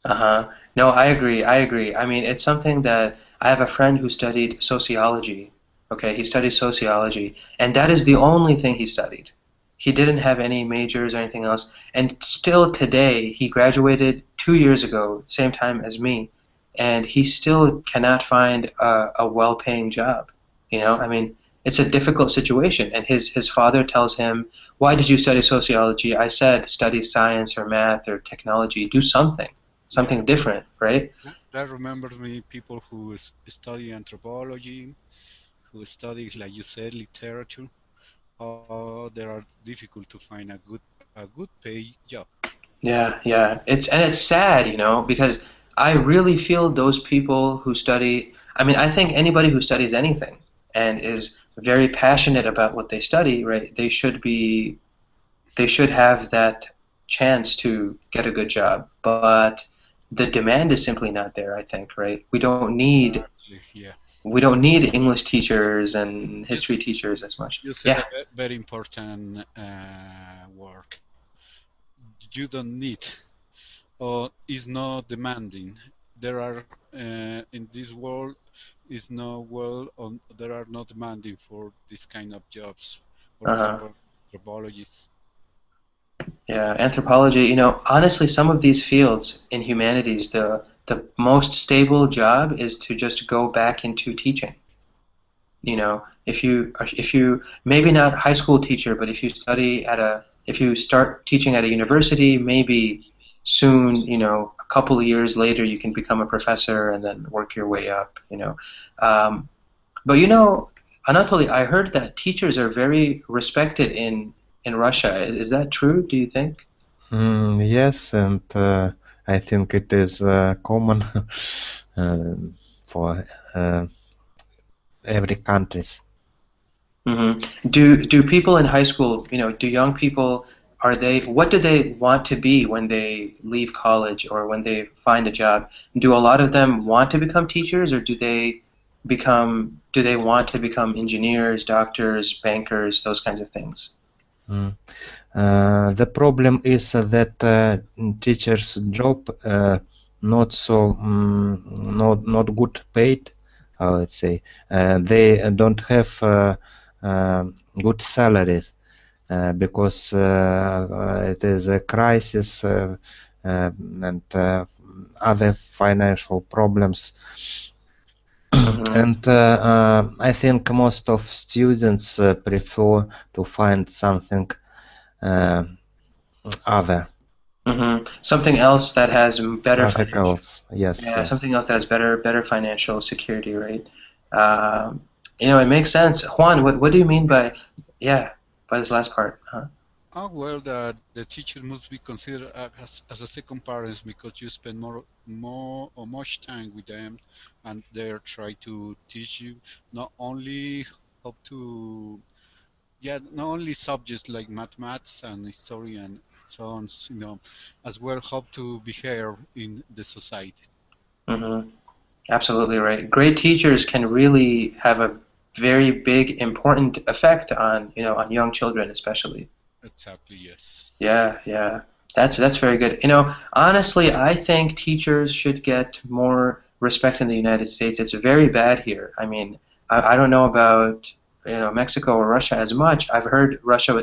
Uh-huh. No, I agree. I agree. I mean, it's something that I have a friend who studied sociology. Okay, he studied sociology, and that is the only thing he studied. He didn't have any majors or anything else. And still today, he graduated 2 years ago, same time as me, and he still cannot find a well-paying job. I mean, it's a difficult situation. And his father tells him, "Why did you study sociology?" I said, "Study science or math or technology. Do Yeah, something different, right?" that remembers me people who study anthropology, who study, like you said, literature. They are difficult to find a good pay job. Yeah, yeah. It's sad, because I really feel those people who study, I mean, I think anybody who studies anything and is very passionate about what they study, right? They should have that chance to get a good job, but the demand is simply not there, I think, right? Exactly. Yeah. We don't need English teachers and history Just teachers as much. you said Yeah. a very important word. You don't need, or is not demanding. There are in this world is no world on there are not demanding for this kind of jobs. For Uh-huh. example, anthropologists. Yeah, anthropology, honestly, some of these fields in humanities, the most stable job is to just go back into teaching. If you maybe not high school teacher, but if you start teaching at a university, maybe soon, a couple of years later, you can become a professor and then work your way up. But Anatoly, I heard that teachers are very respected in Russia. Is that true, do you think? Yes, and I think it is common uh, for every countries. Do people in high school, do young people, what do they want to be when they leave college or when they find a job? Do a lot of them want to become teachers, or do they want to become engineers, doctors, bankers, those kinds of things? Mm. The problem is that teachers' job not so not good paid. Let's say they don't have good salaries because it is a crisis and other financial problems. Hmm. And I think most of students prefer to find something uh, other, Something else that has better something financial. else. Yes, Yeah, yes. something else that has better financial security, right? Um, it makes sense. Juan, what do you mean by, yeah, by this last part? Huh? Oh well, the teacher must be considered as a second parents because you spend more or much time with them, and they try to teach you not only how to not only subjects like mathematics and history and so on, as well how to behave in the society. Hmm. Absolutely right. Great teachers can really have a very big, important effect on young children, especially. Exactly, yes. Yeah, yeah. That's very good. Honestly, I think teachers should get more respect in the United States. It's very bad here. I mean, I don't know about Mexico or Russia as much. I've heard Russia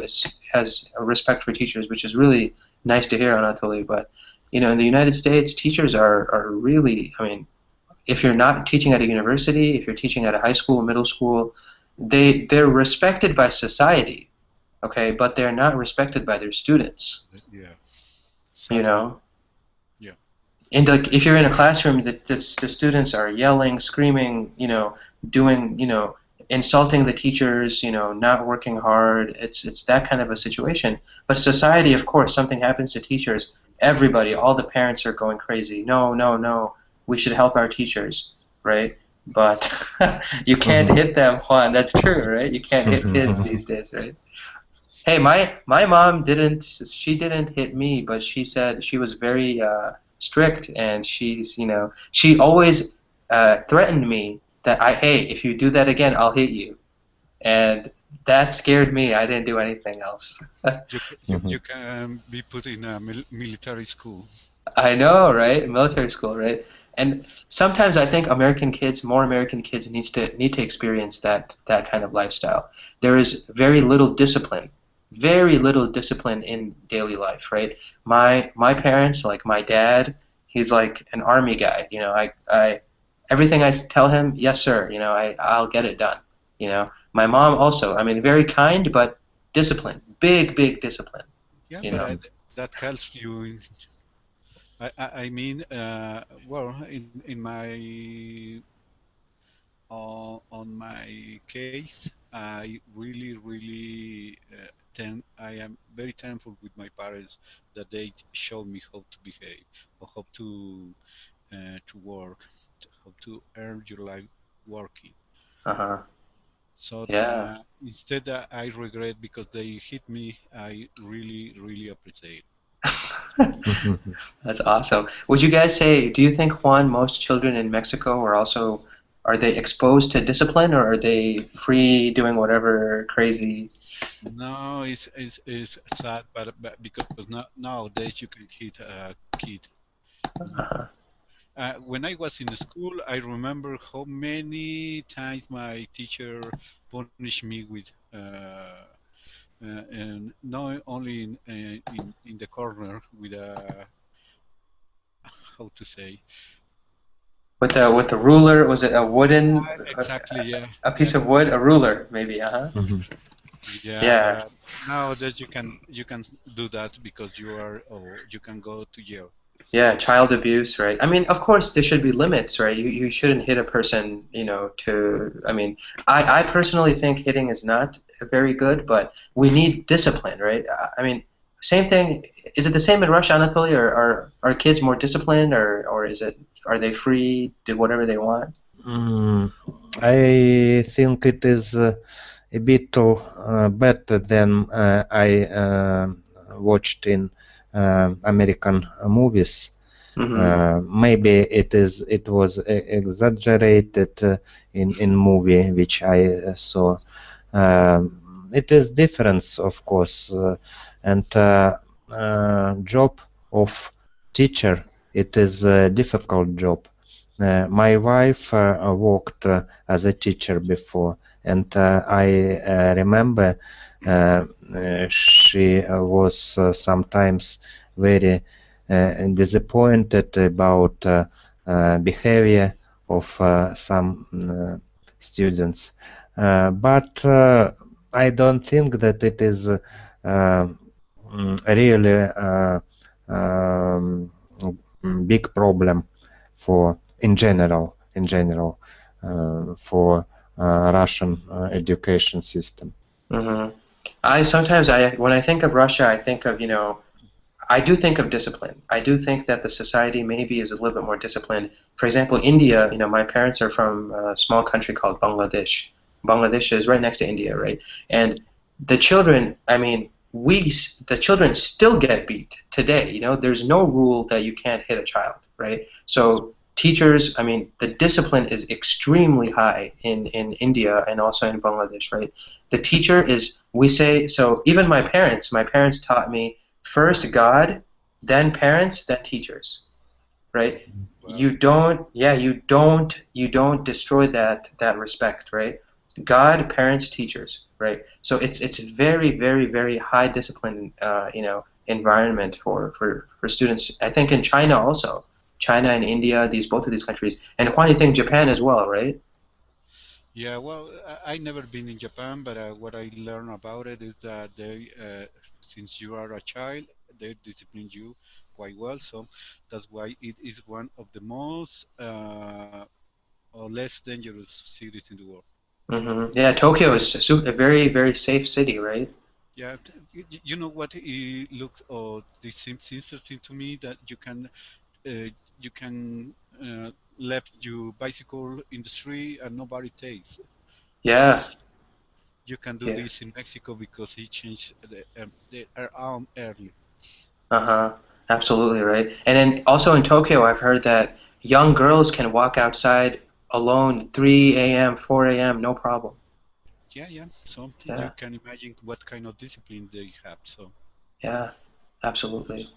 has a respect for teachers, which is really nice to hear, Anatoly. But in the United States, teachers are really, I mean, if you're not teaching at a university, if you're teaching at a high school, middle school, they're respected by society, okay, but they're not respected by their students, Yeah, you sadly. know? Yeah. And like if you're in a classroom, the students are yelling, screaming, doing, insulting the teachers, not working hard. It's that kind of a situation. But society, of course, something happens to teachers, everybody, all the parents are going crazy. No, no, no, we should help our teachers, right? But you can't Mhm. hit them, Juan. That's true, right? You can't hit kids these days, right? Hey, my mom didn't she didn't hit me, but she said she was very strict, and she always threatened me that hey, if you do that again, I'll hit you. And that scared me. I didn't do anything else. You can be put in a military school. I know, right? Military school, right? And sometimes I think more American kids need to experience that kind of lifestyle. There is very little discipline in daily life, right? My parents, like my dad, he's like an army guy. I everything I tell him, yes, sir. I'll get it done. My mom also, I mean, very kind, but discipline, big discipline. Yeah, You but know. that helps you. I mean, well, in my on my case, I really I am very thankful with my parents that they showed me how to behave or how to work, how to earn your life working. Uh-huh. So Yeah. instead, I regret because they hit me. I really appreciate. That's awesome. Would you guys say, do you think, Juan, most children in Mexico are they exposed to discipline, or are they free doing whatever crazy? No, it's sad, but because nowadays you can hit a kid. Uh-huh. When I was in school, I remember how many times my teacher punished me with and not only in the corner with a how to say With the ruler, was it a wooden, exactly, yeah, a yeah, piece of wood, a ruler, maybe? Uh-huh. yeah. But Yeah. nowadays you can do that because you are, or you can go to jail. Yeah, child abuse, right? I mean, of course, there should be limits, right? You shouldn't hit a person, I mean, I personally think hitting is not very good, but we need discipline, right? I mean, same thing. Is it the same in Russia, Anatoly, or are kids more disciplined, or are they free, do whatever they want? Mm, I think it is a bit better than I watched in American movies. Mm-hmm. Maybe it was exaggerated in movie which I saw. It is difference, of course, and job of teacher. It is a difficult job. My wife worked as a teacher before, and I remember she was sometimes very disappointed about behavior of some students. But I don't think that it is really um, big problem for in general for Russian education system. Mm-hmm. I when I think of Russia, I think of, I do think of discipline. I do think that the society maybe is a little bit more disciplined. For example, India, my parents are from a small country called Bangladesh. Bangladesh is right next to India, right? And the children, I mean, the children still get beat today. There's no rule that you can't hit a child, right? So teachers, I mean, the discipline is extremely high in India and also in Bangladesh, right? The teacher is, we say, so even my parents taught me first God, then parents, then teachers, right? Well, You don't destroy that respect, right? God, parents, teachers, right? So it's very high discipline, environment for students. I think in China also, China and India, both of these countries, and Juan, you think Japan as well, right? yeah, well, I never been in Japan, but what I learned about it is that they, since you are a child, they discipline you quite well. So that's why it is one of the most or less dangerous cities in the world. Yeah, Tokyo is a very, very safe city, right? Yeah, you know what it looks or this seems interesting to me that uh, you can left your bicycle in the street and nobody takes. Yeah, You can do yeah. this in Mexico because he changed the arm early. Uh-huh. Absolutely, right. And then also in Tokyo, I've heard that young girls can walk outside alone 3 a.m., 4 a.m., no problem. Yeah, yeah. So you Yeah, can imagine what kind of discipline they have. So yeah, absolutely.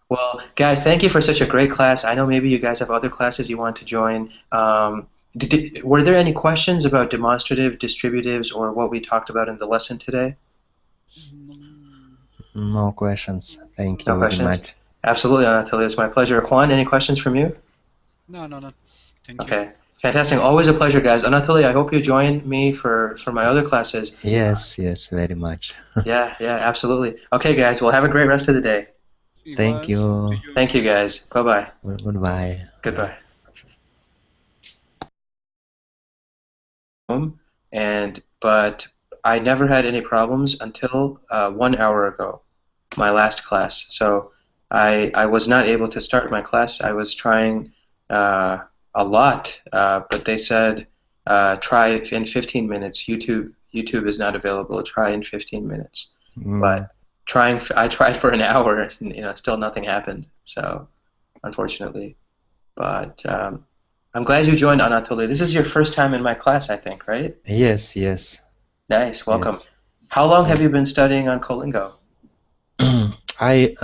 Well, guys, thank you for such a great class. I know maybe you guys have other classes you want to join. Were there any questions about demonstrative, distributives, or what we talked about in the lesson today? mm, No questions. Thank No you very questions? much. Absolutely, Anatoly. It's my pleasure. Juan, any questions from you? no, no, no. Thank you. Okay, fantastic. Always a pleasure, guys. Anatoly, I hope you join me for my other classes. Yes, yes, very much. Yeah, yeah, absolutely. Okay, guys, well, have a great rest of the day. Thank Igual, same to you. you. Thank you, guys. Bye-bye. Goodbye. Bye. Goodbye. Home, but I never had any problems until 1 hour ago, my last class. So I was not able to start my class. I was trying a lot, but they said try it in 15 minutes. YouTube is not available. Try in 15 minutes. Mm, But I tried for an hour, and still nothing happened. So unfortunately, but I'm glad you joined, Anatoly. This is your first time in my class, I think, right? yes, yes, Nice, welcome. yes. How long have Thank you been studying on Colingo? I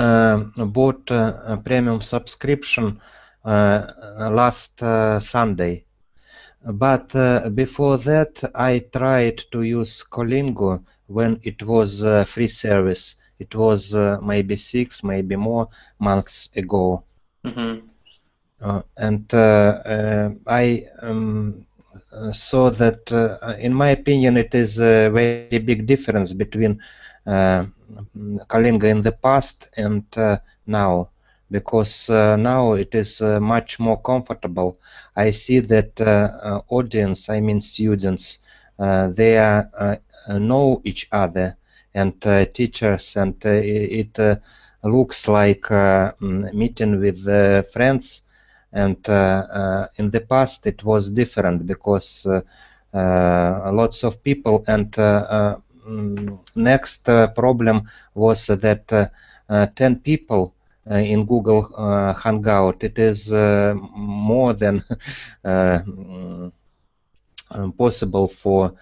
bought a premium subscription last Sunday, but before that I tried to use Colingo when it was free service. It was maybe 6, maybe more months ago. Mm-hmm. And I saw that, in my opinion, it is a very big difference between Kalinga in the past and now, because now it is much more comfortable. I see that audience, I mean students, they know each other, and teachers, and it looks like meeting with friends. And in the past it was different because lots of people, and next problem was that 10 people in Google Hangout, it is more than possible for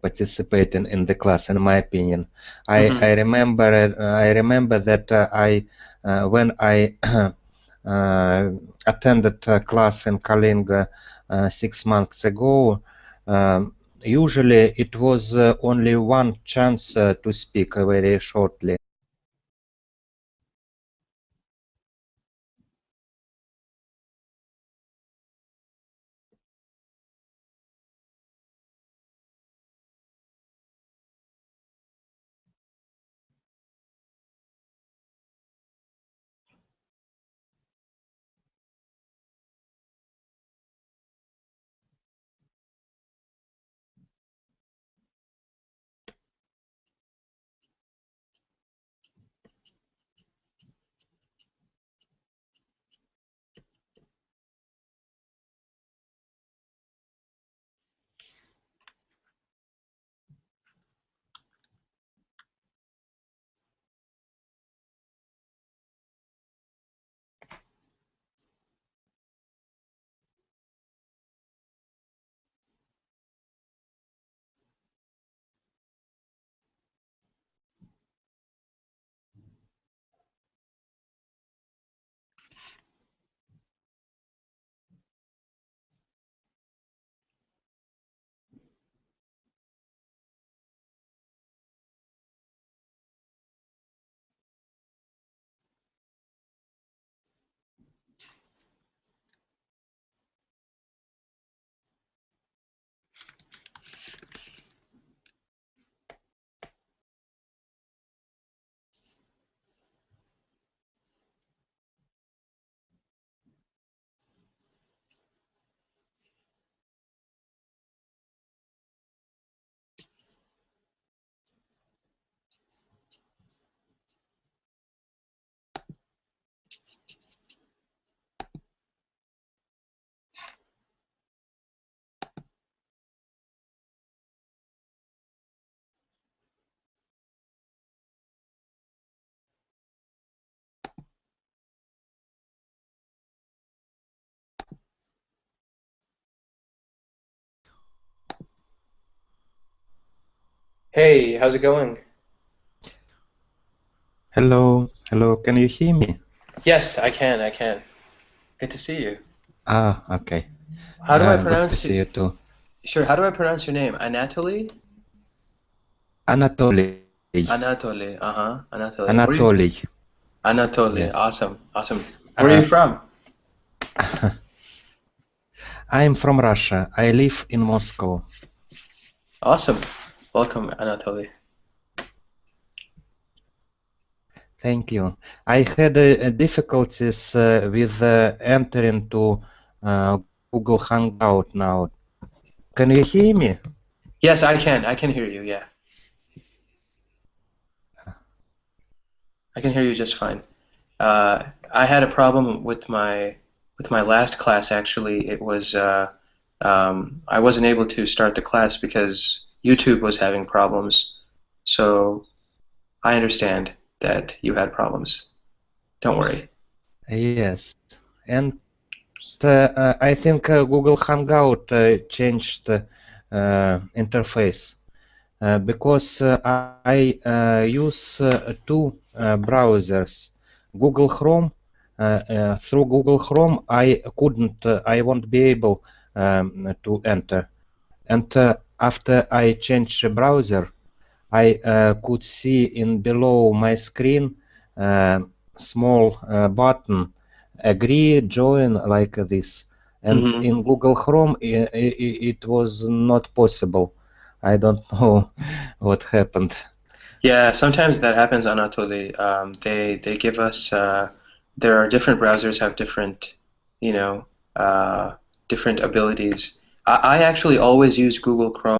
participating in the class, in my opinion. I Mm-hmm. remember that I when I attended a class in Kalinga 6 months ago. Usually it was only one chance to speak very shortly. Hey, how's it going? Hello, hello. Can you hear me? Yes, I can. Good to see you. Ah, okay. How do I Good to pronounce see it? you too. Sure, how do I pronounce your name? Anatoly? Anatoly. Anatoly, uh-huh, Anatoly. Where are you? Anatoly. Anatoly, Yes. awesome, awesome. Where are Uh, you from? I'm from Russia. I live in Moscow. Awesome. Welcome, Anatoly. Thank you. I had difficulties with entering to Google Hangout now. Can you hear me? Yes, I can. I can hear you, yeah. I can hear you just fine. I had a problem with my last class actually. It was I wasn't able to start the class because YouTube was having problems. So I understand that you had problems. Don't worry. Yes. And I think Google Hangout changed interface. Because I use two browsers, Google Chrome. Through Google Chrome, I won't be able to enter. And after I change the browser, I could see in below my screen uh, small button, agree, join, like this. And Hmm. in Google Chrome, it was not possible. I don't know what happened. Yeah, sometimes that happens on Anatoly. They give us there are different browsers have different, you know, different abilities. I actually always use Google Chrome.